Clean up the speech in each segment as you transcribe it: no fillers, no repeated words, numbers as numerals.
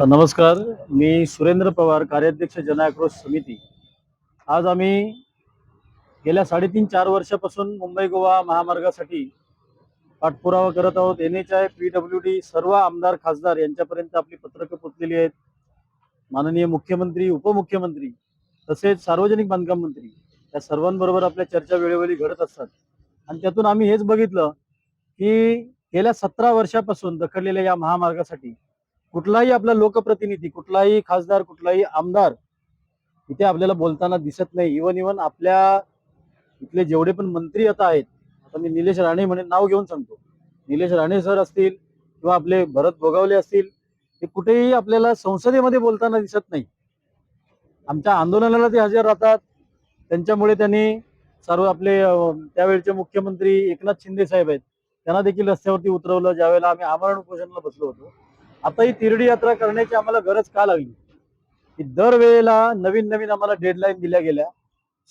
नमस्कार. मी सुरेंद्र पवार, कार्याध्यक्ष जनआक्रोश समिती. आज आम्ही गेल्या 3.5-4 वर्षापासून मुंबई गोवा महामार्गासाठी पाठपुरावा करत आहोत. NHAI, PWD सर्व आमदार खासदार यांच्यापर्यंत आपली पत्रकं पोचलेली आहेत. माननीय मुख्यमंत्री, उपमुख्यमंत्री तसेच सार्वजनिक बांधकाम मंत्री या सर्वांबरोबर आपल्या चर्चा वेळोवेळी घडत असतात. आणि त्यातून आम्ही हेच बघितलं की गेल्या 17 वर्षापासून रखडलेल्या या महामार्गासाठी कुठलाही आपला लोकप्रतिनिधी, कुठलाही खासदार, कुठलाही आमदार इथे आपल्याला बोलताना दिसत नाही. इवन आपल्या इथले जेवढे पण मंत्री आता आहेत, आता मी निलेश राणे म्हणून नाव घेऊन सांगतो, निलेश राणे सर असतील किंवा आपले भरत गोगावले असतील, ते कुठेही आपल्याला संसदेमध्ये बोलताना दिसत नाही. आमच्या आंदोलनाला ते हजर राहतात. त्यांच्यामुळे त्यांनी सर्व आपले त्यावेळचे मुख्यमंत्री एकनाथ शिंदे साहेब आहेत, त्यांना देखील रस्त्यावरती उतरवलं ज्यावेळेला आम्ही आमरण उपोषणाला बसलो होतो. आता ही तिरडी यात्रा करण्याची आम्हाला गरज का लागली की दरवेळेला नवीन नवीन आम्हाला डेडलाईन दिल्या गेल्या.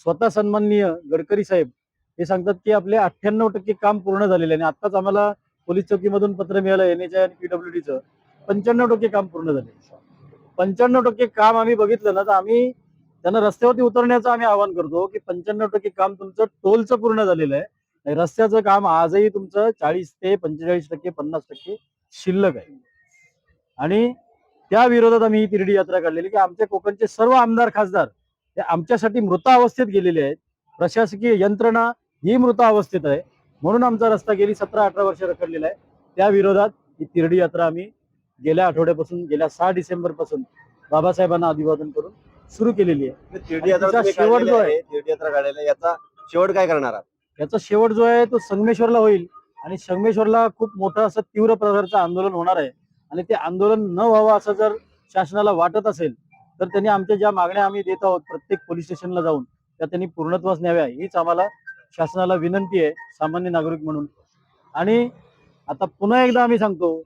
स्वतः सन्माननीय गडकरी साहेब हे सांगतात की आपले 98% काम पूर्ण झालेले आहे. आणि आताच आम्हाला पोलीस चौकीमधून पत्र मिळालं NHAI आणि PWDचं 95% काम पूर्ण झाले. 95% काम आम्ही बघितलं ना, तर आम्ही त्यांना रस्त्यावरती उतरण्याचं आम्ही आवाहन करतो की 95% काम तुमचं टोलचं पूर्ण झालेलं आहे. रस्त्याचं काम आजही तुमचं 40 ते 45%, 50% शिल्लक आहे. आणि त्या विरोधात आम्ही ही तिरडी यात्रा काढलेली की आमच्या कोकणचे सर्व आमदार खासदार हे आमच्यासाठी मृतावस्थेत गेलेले आहेत. प्रशासकीय यंत्रणा ही मृतावस्थेत आहे. म्हणून आमचा रस्ता गेली 17-18 वर्ष रखडलेला आहे. त्या विरोधात ही तिरडी यात्रा आम्ही गेल्या आठवड्यापासून, गेल्या 6 डिसेंबर पासून बाबासाहेबांना अभिवादन करून सुरू केलेली आहे. तिरडी यात्रा शेवट जो आहे, तिरडी यात्रा काढायला याचा शेवट काय करणार आहात? याचा शेवट जो आहे तो संगमेश्वरला होईल. आणि संगमेश्वरला खूप मोठं असं तीव्र प्रकारचं आंदोलन होणार आहे. आणि ते आंदोलन न व्हावं असं जर शासनाला वाटत असेल तर त्यांनी आमच्या ज्या मागण्या आम्ही देत आहोत प्रत्येक पोलीस स्टेशनला जाऊन त्या त्यांनी पूर्णत्वास न्याव्या, हीच आम्हाला शासनाला विनंती आहे सामान्य नागरिक म्हणून. आणि आता पुन्हा एकदा आम्ही सांगतो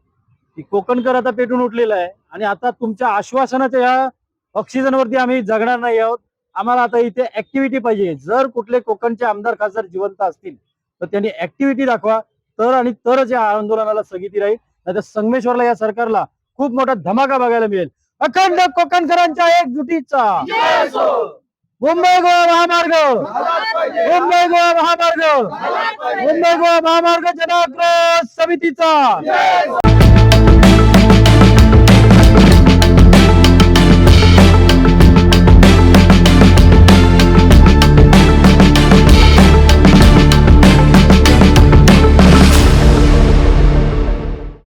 की कोकणकर आता पेटून उठलेला आहे. आणि आता तुमच्या आश्वासनाच्या ह्या ऑक्सिजनवरती आम्ही जगणार नाही आहोत. आम्हाला आता इथे ऍक्टिव्हिटी पाहिजे. जर कुठले कोकणचे आमदार खासदार जिवंत असतील तर त्यांनी ऍक्टिव्हिटी दाखवा, आणि तरच या आंदोलनाला स्थगिती राहील. नाहीतर संगमेश्वरला या सरकारला खूप मोठा धमाका बघायला मिळेल. अखंड कोकणकरांच्या एकजुटीचा मुंबई गोवा महामार्ग, मुंबई गोवा महामार्ग, मुंबई गोवा महामार्ग जनआक्रोश समितीचा